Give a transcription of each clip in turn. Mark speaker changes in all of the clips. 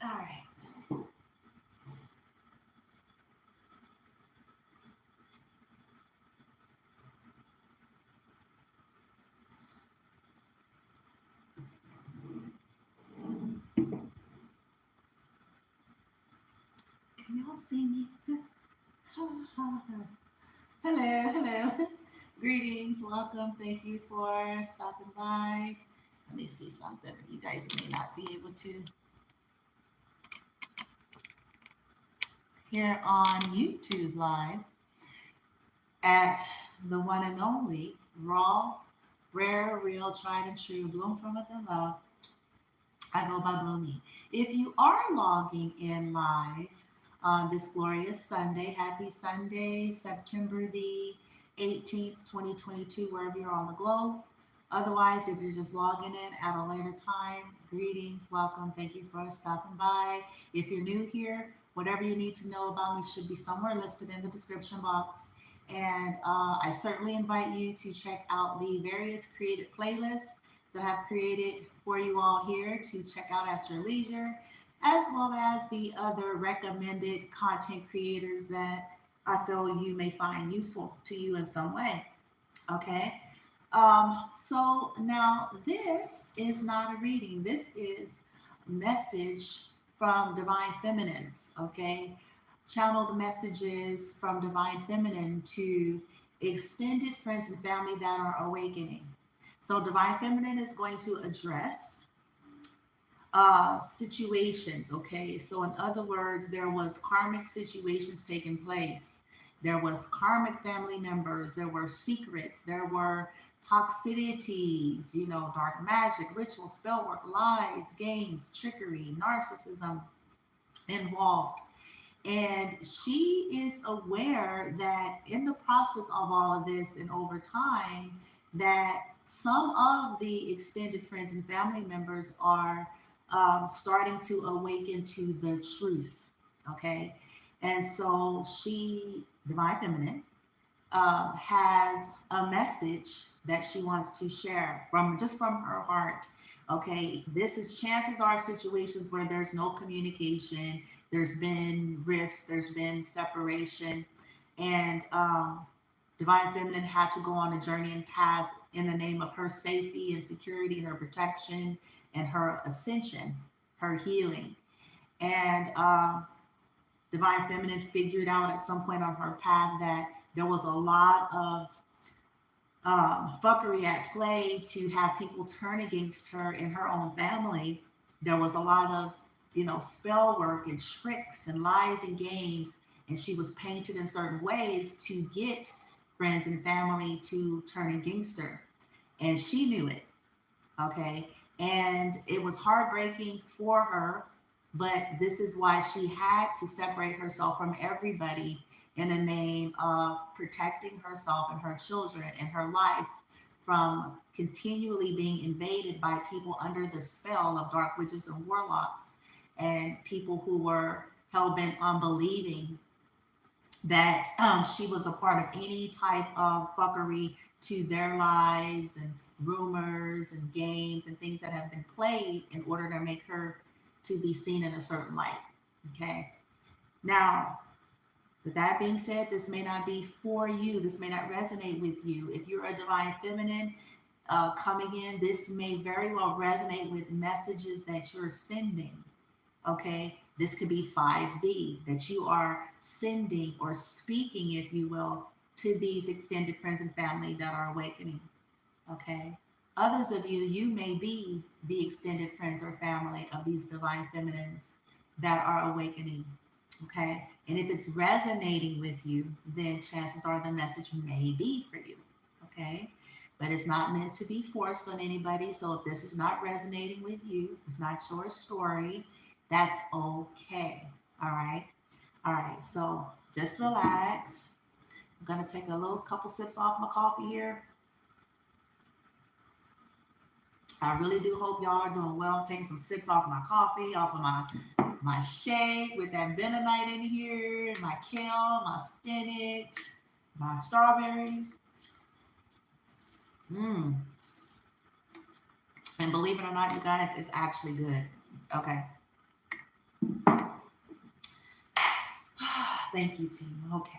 Speaker 1: All right. Can y'all see me? Hello, hello. Greetings, welcome. Thank you for stopping by. Let me see something. You guys may not be able to hear on YouTube Live at the one and only Raw, Rare, Real, Tried and True, Bloom from Within Love. I go by Bloomy. If you are logging in live on this glorious Sunday, happy Sunday, September the 18th, 2022, wherever you're on the globe. Otherwise, if you're just logging in at a later time, greetings, welcome, thank you for stopping by. If you're new here, whatever you need to know about me should be somewhere listed in the description box. And I certainly invite you to check out the various created playlists that I've created for you all here to check out at your leisure, as well as the other recommended content creators that I feel you may find useful to you in some way. Okay. So now this is not a reading. This is a message from Divine Feminines. Okay. Channeled messages from Divine Feminine to extended friends and family that are awakening. So Divine Feminine is going to address situations. Okay. So in other words, there was karmic situations taking place. There was karmic family members. There were secrets. There were toxicities, dark magic, ritual, spell work, lies, games, trickery, narcissism involved. And she is aware that in the process of all of this and over time, that some of the extended friends and family members are starting to awaken to the truth. Okay. And so she, Divine Feminine, has a message that she wants to share from her heart. Okay, this is chances are situations where there's no communication, there's been rifts, there's been separation, and Divine Feminine had to go on a journey and path in the name of her safety and security, her protection, and her ascension, her healing. And Divine Feminine figured out at some point on her path that there was a lot of fuckery at play to have people turn against her in her own family. There was a lot of, spell work and tricks and lies and games. And she was painted in certain ways to get friends and family to turn against her. And she knew it. Okay. And it was heartbreaking for her, but this is why she had to separate herself from everybody in the name of protecting herself and her children and her life from continually being invaded by people under the spell of dark witches and warlocks and people who were hell bent on believing that she was a part of any type of fuckery to their lives and rumors and games and things that have been played in order to make her to be seen in a certain light. Okay. Now, with that being said, this may not be for you. This may not resonate with you. If you're a Divine Feminine coming in, this may very well resonate with messages that you're sending. Okay, this could be 5D that you are sending or speaking, if you will, to these extended friends and family that are awakening. Okay, others of you, you may be the extended friends or family of these Divine Feminines that are awakening. Okay, and if it's resonating with you, then chances are the message may be for you. Okay, but it's not meant to be forced on anybody. So if this is not resonating with you, it's not your story, that's okay. All right. All right. So just relax. I'm going to take a little couple sips off my coffee here. I really do hope y'all are doing well. I'm taking some sips off my coffee, off of my shake with that bentonite in here, my kale, my spinach, my strawberries. Mmm. And believe it or not, you guys, it's actually good. Okay. Thank you, team. Okay.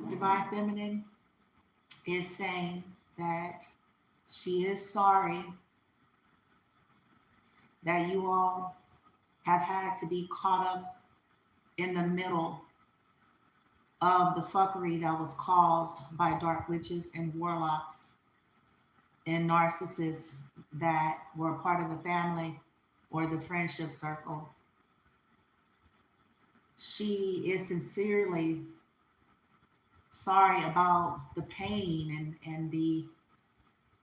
Speaker 1: Divine Feminine is saying that she is sorry that you all have had to be caught up in the middle of the fuckery that was caused by dark witches and warlocks and narcissists that were part of the family or the friendship circle. She is sincerely sorry about the pain and the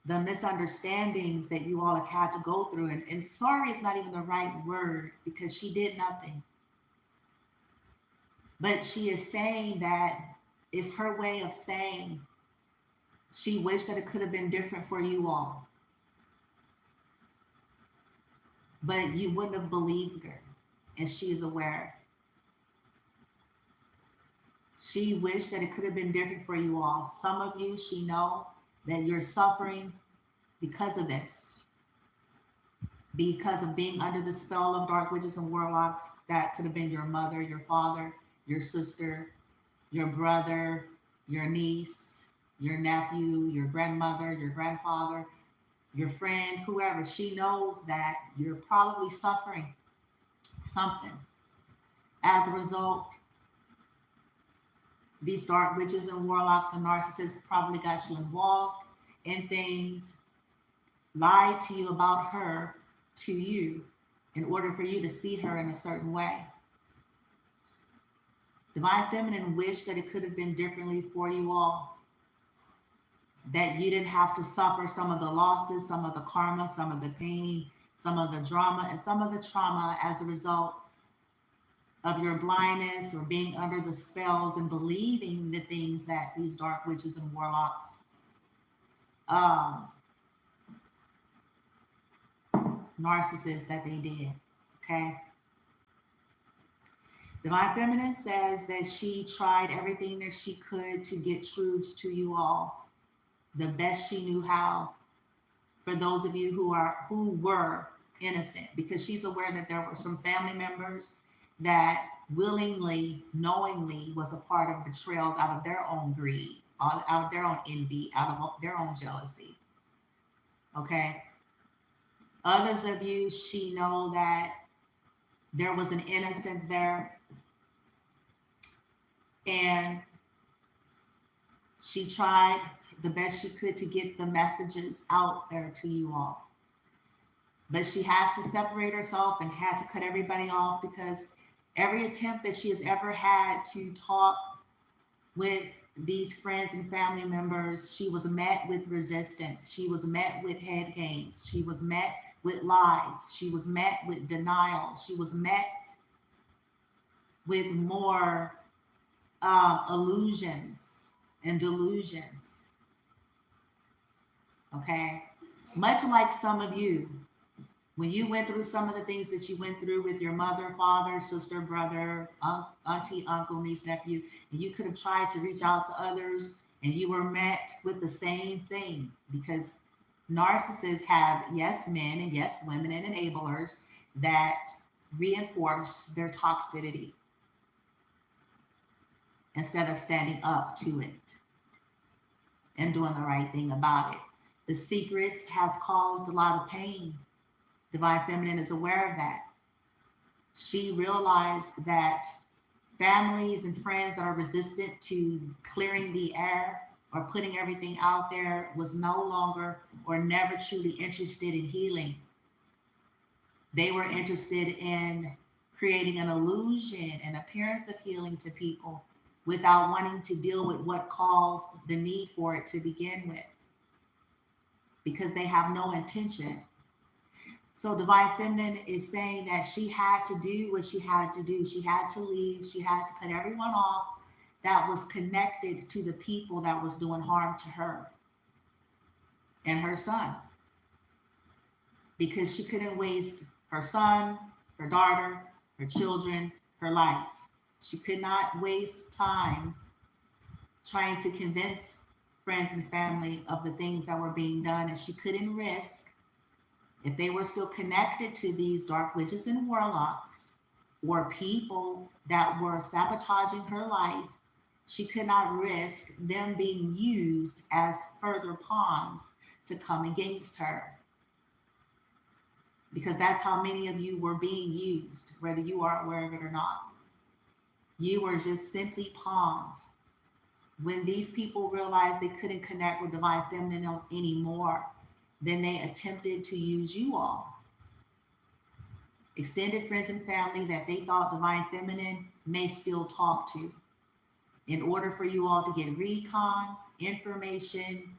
Speaker 1: misunderstandings that you all have had to go through. And sorry is not even the right word because she did nothing. But she is saying that it's her way of saying she wished that it could have been different for you all. But you wouldn't have believed her, and she is aware. She wished that it could have been different for you all. Some of you, she know that you're suffering because of this, because of being under the spell of dark witches and warlocks. That could have been your mother, your father, your sister, your brother, your niece, your nephew, your grandmother, your grandfather, your friend, whoever. She knows that you're probably suffering something. As a result, these dark witches and warlocks and narcissists probably got you involved in things, lied to you about her to you in order for you to see her in a certain way. Divine Feminine wished that it could have been differently for you all, that you didn't have to suffer some of the losses, some of the karma, some of the pain, some of the drama, and some of the trauma as a result of your blindness or being under the spells and believing the things that these dark witches and warlocks narcissists that they did. Okay. Divine Feminine says that she tried everything that she could to get truths to you all, the best she knew how, for those of you who were innocent, because she's aware that there were some family members that willingly, knowingly was a part of betrayals out of their own greed, out of their own envy, out of their own jealousy. Okay. Others of you, she know that there was an innocence there, and she tried the best she could to get the messages out there to you all. But she had to separate herself and had to cut everybody off, because every attempt that she has ever had to talk with these friends and family members, she was met with resistance. She was met with head games. She was met with lies. She was met with denial. She was met with more illusions and delusions. Okay? Much like some of you, when you went through some of the things that you went through with your mother, father, sister, brother, auntie, uncle, niece, nephew, and you could have tried to reach out to others and you were met with the same thing, because narcissists have yes men and yes women and enablers that reinforce their toxicity instead of standing up to it and doing the right thing about it. The secrets has caused a lot of pain. Divine Feminine is aware of that. She realized that families and friends that are resistant to clearing the air or putting everything out there was no longer or never truly interested in healing. They were interested in creating an illusion, an appearance of healing to people without wanting to deal with what caused the need for it to begin with, because they have no intention. So Divine Feminine is saying that she had to do what she had to do. She had to leave. She had to cut everyone off that was connected to the people that was doing harm to her. and her son, because she couldn't waste her son, her daughter, her children, her life. She could not waste time trying to convince friends and family of the things that were being done, and she couldn't risk, if they were still connected to these dark witches and warlocks or people that were sabotaging her life, she could not risk them being used as further pawns to come against her. Because that's how many of you were being used, whether you are aware of it or not. You were just simply pawns. When these people realized they couldn't connect with divine feminine anymore, then they attempted to use you all. Extended friends and family that they thought divine feminine may still talk to, in order for you all to get recon information,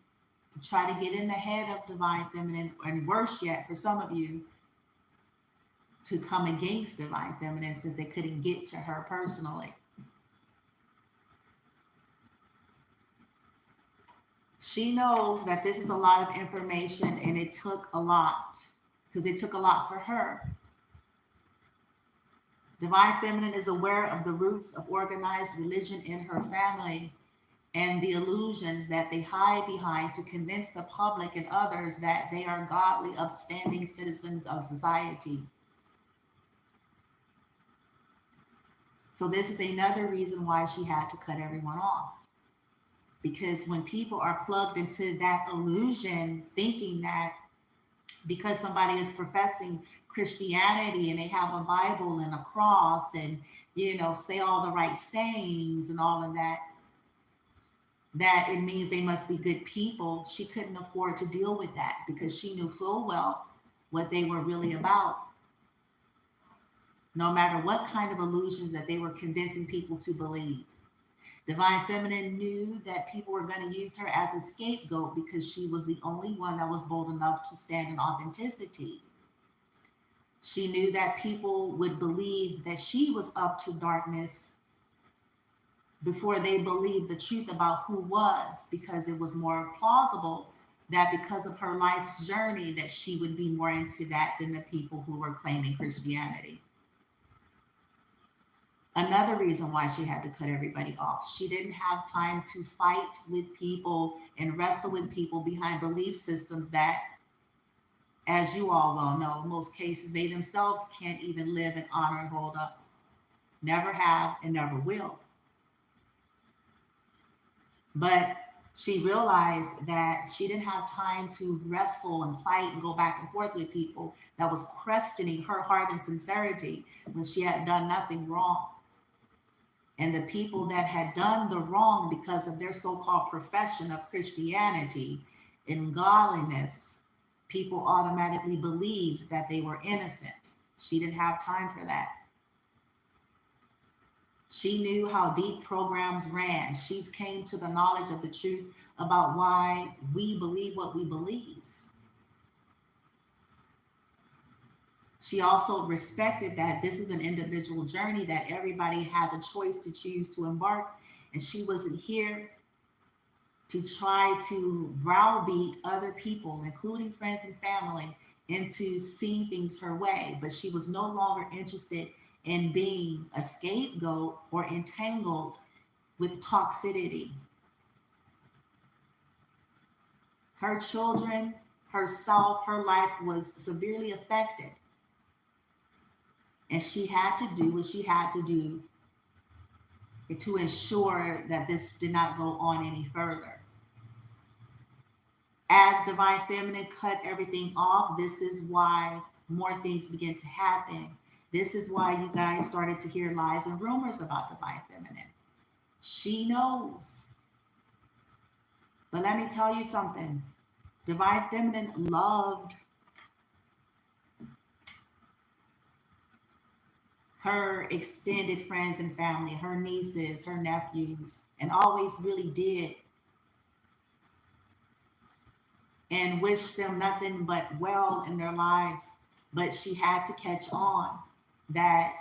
Speaker 1: to try to get in the head of divine feminine, and worse yet, for some of you, to come against divine feminine since they couldn't get to her personally. She knows that this is a lot of information, and it took a lot, because it took a lot for her. Divine feminine is aware of the roots of organized religion in her family and the illusions that they hide behind to convince the public and others that they are godly, upstanding citizens of society. So this is another reason why she had to cut everyone off. Because when people are plugged into that illusion, thinking that because somebody is professing Christianity and they have a Bible and a cross and, say all the right sayings and all of that, that it means they must be good people, she couldn't afford to deal with that, because she knew full well what they were really about. No matter what kind of illusions that they were convincing people to believe. Divine feminine knew that people were going to use her as a scapegoat because she was the only one that was bold enough to stand in authenticity. She knew that people would believe that she was up to darkness before they believed the truth about who was, because it was more plausible that because of her life's journey that she would be more into that than the people who were claiming Christianity. Another reason why she had to cut everybody off. She didn't have time to fight with people and wrestle with people behind belief systems that, as you all well know, in most cases, they themselves can't even live and honor and hold up. Never have and never will. But she realized that she didn't have time to wrestle and fight and go back and forth with people that was questioning her heart and sincerity when she had done nothing wrong. And the people that had done the wrong because of their so-called profession of Christianity and godliness, people automatically believed that they were innocent. She didn't have time for that. She knew how deep programs ran. She came to the knowledge of the truth about why we believe what we believe. She also respected that this is an individual journey, that everybody has a choice to choose to embark. And she wasn't here to try to browbeat other people, including friends and family, into seeing things her way. But she was no longer interested in being a scapegoat or entangled with toxicity. Her children, herself, her life was severely affected. And she had to do what she had to do to ensure that this did not go on any further. As Divine Feminine cut everything off, this is why more things began to happen. This is why you guys started to hear lies and rumors about Divine Feminine. She knows. But let me tell you something. Divine Feminine loved her extended friends and family, her nieces, her nephews, and always really did. And wished them nothing but well in their lives. But she had to catch on that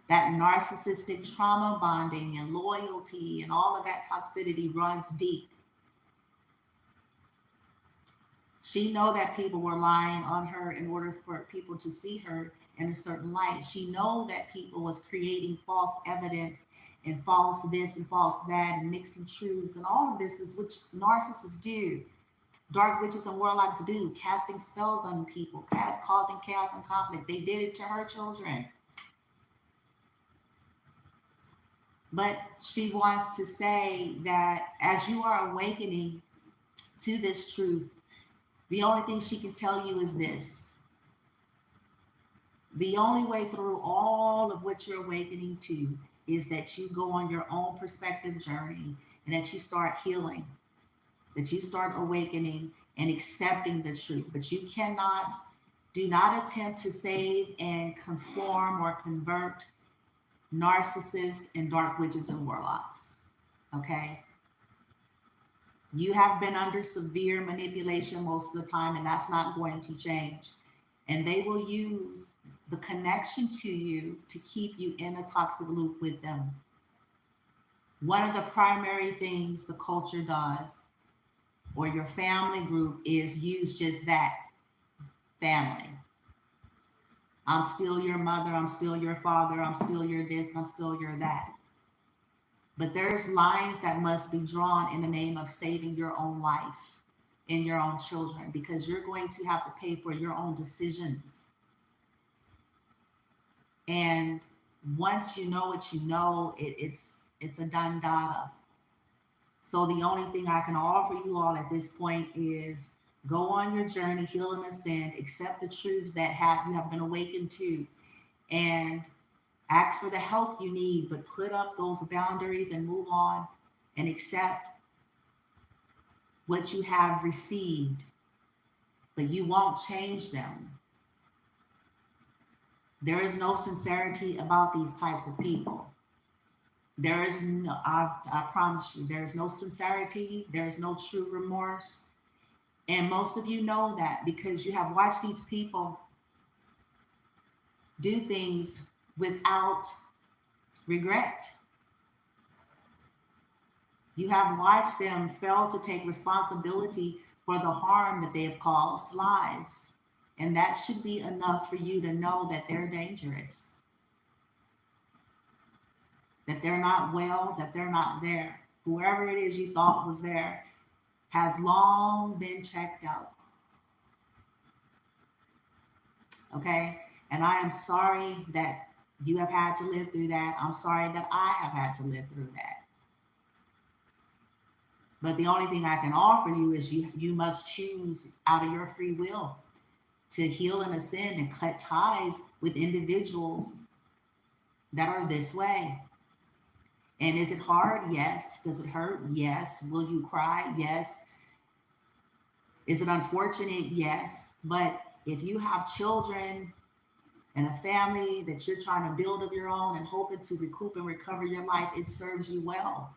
Speaker 1: narcissistic trauma bonding and loyalty and all of that toxicity runs deep. She know that people were lying on her in order for people to see her in a certain light. She know that people was creating false evidence and false this and false that and mixing truths, and all of this is which narcissists do. Dark witches and warlocks do, casting spells on people, causing chaos and conflict. They did it to her children. But she wants to say that as you are awakening to this truth, the only thing she can tell you is this. The only way through all of what you're awakening to is that you go on your own perspective journey and that you start healing, that you start awakening and accepting the truth. But you cannot, do not attempt to save and conform or convert narcissists and dark witches and warlocks. Okay? You have been under severe manipulation most of the time, and that's not going to change. And they will use the connection to you to keep you in a toxic loop with them. One of the primary things the culture does, or your family group, is use just that, family. I'm still your mother, I'm still your father, I'm still your this, I'm still your that. But there's lines that must be drawn in the name of saving your own life and your own children, because you're going to have to pay for your own decisions. And once you know what you know, it's a done data. So the only thing I can offer you all at this point is go on your journey, heal and ascend, accept the truths that you have been awakened to, and ask for the help you need, but put up those boundaries and move on and accept what you have received, but you won't change them. There is no sincerity about these types of people. There is no, I promise you, there is no sincerity. There is no true remorse. And most of you know that because you have watched these people do things without regret. You have watched them fail to take responsibility for the harm that they have caused lives. And that should be enough for you to know that they're dangerous, that they're not well, that they're not there. Whoever it is you thought was there has long been checked out. Okay? And I am sorry that you have had to live through that. I'm sorry that I have had to live through that. But the only thing I can offer you is you must choose out of your free will to heal and ascend and cut ties with individuals that are this way. And is it hard? Yes. Does it hurt? Yes. Will you cry? Yes. Is it unfortunate? Yes. But if you have children and a family that you're trying to build of your own and hoping to recoup and recover your life, it serves you well.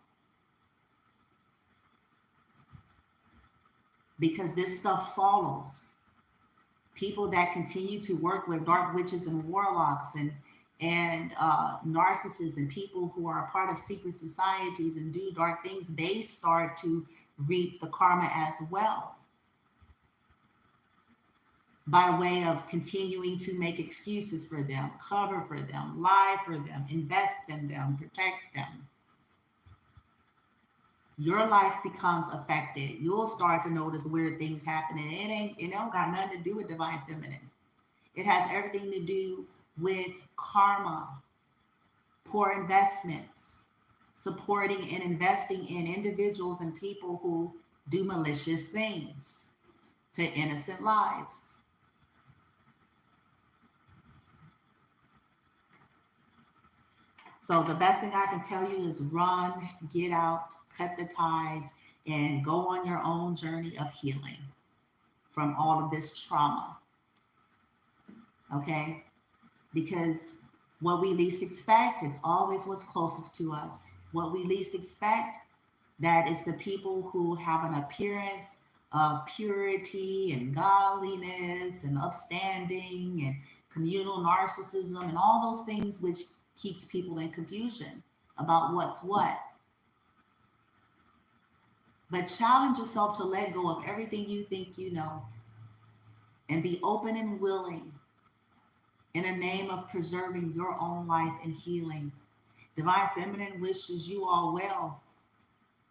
Speaker 1: Because this stuff follows. People that continue to work with dark witches and warlocks and narcissists and people who are a part of secret societies and do dark things, they start to reap the karma as well, by way of continuing to make excuses for them, cover for them, lie for them, invest in them, protect them. Your life becomes affected. You'll start to notice weird things happening. It don't got nothing to do with divine feminine. It has everything to do with karma, poor investments, supporting and investing in individuals and people who do malicious things to innocent lives. So the best thing I can tell you is run, get out, cut the ties, and go on your own journey of healing from all of this trauma. Okay? Because what we least expect is always what's closest to us. What we least expect, that is the people who have an appearance of purity and godliness and upstanding and communal narcissism and all those things which keeps people in confusion about what's what. But challenge yourself to let go of everything you think you know and be open and willing in the name of preserving your own life and healing. Divine Feminine wishes you all well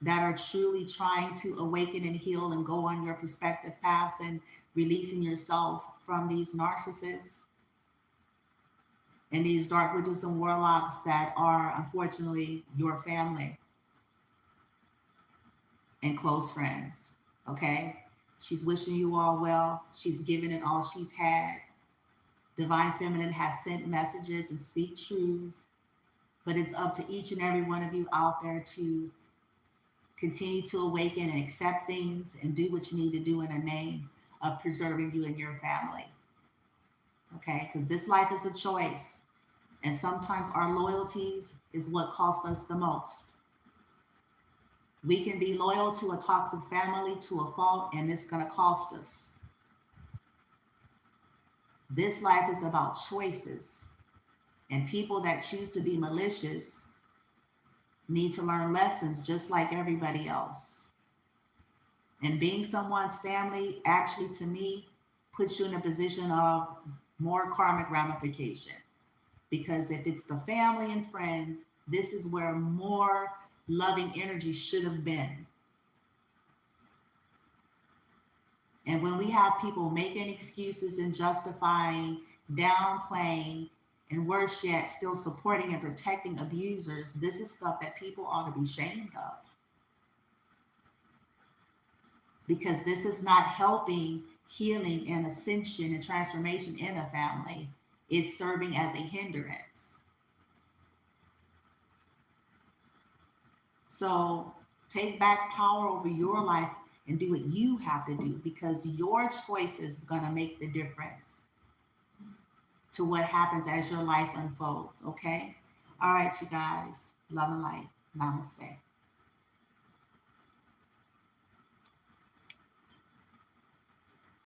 Speaker 1: that are truly trying to awaken and heal and go on your perspective paths and releasing yourself from these narcissists and these dark witches and warlocks that are unfortunately your family and close friends. Okay? She's wishing you all well. She's given it all she's had. Divine Feminine has sent messages and speak truths, but it's up to each and every one of you out there to continue to awaken and accept things and do what you need to do in the name of preserving you and your family. Okay? Because this life is a choice. And sometimes our loyalties is what costs us the most. We can be loyal to a toxic family to a fault, and it's going to cost us. This life is about choices. And people that choose to be malicious need to learn lessons just like everybody else. And being someone's family, actually, to me, puts you in a position of more karmic ramification. Because if it's the family and friends, this is where more loving energy should have been. And when we have people making excuses and justifying, downplaying, and worse yet, still supporting and protecting abusers, this is stuff that people ought to be ashamed of. Because this is not helping healing and ascension and transformation in a family. It's serving as a hindrance. So take back power over your life and do what you have to do, because your choice is going to make the difference to what happens as your life unfolds. Okay? All right, you guys. Love and light. Namaste.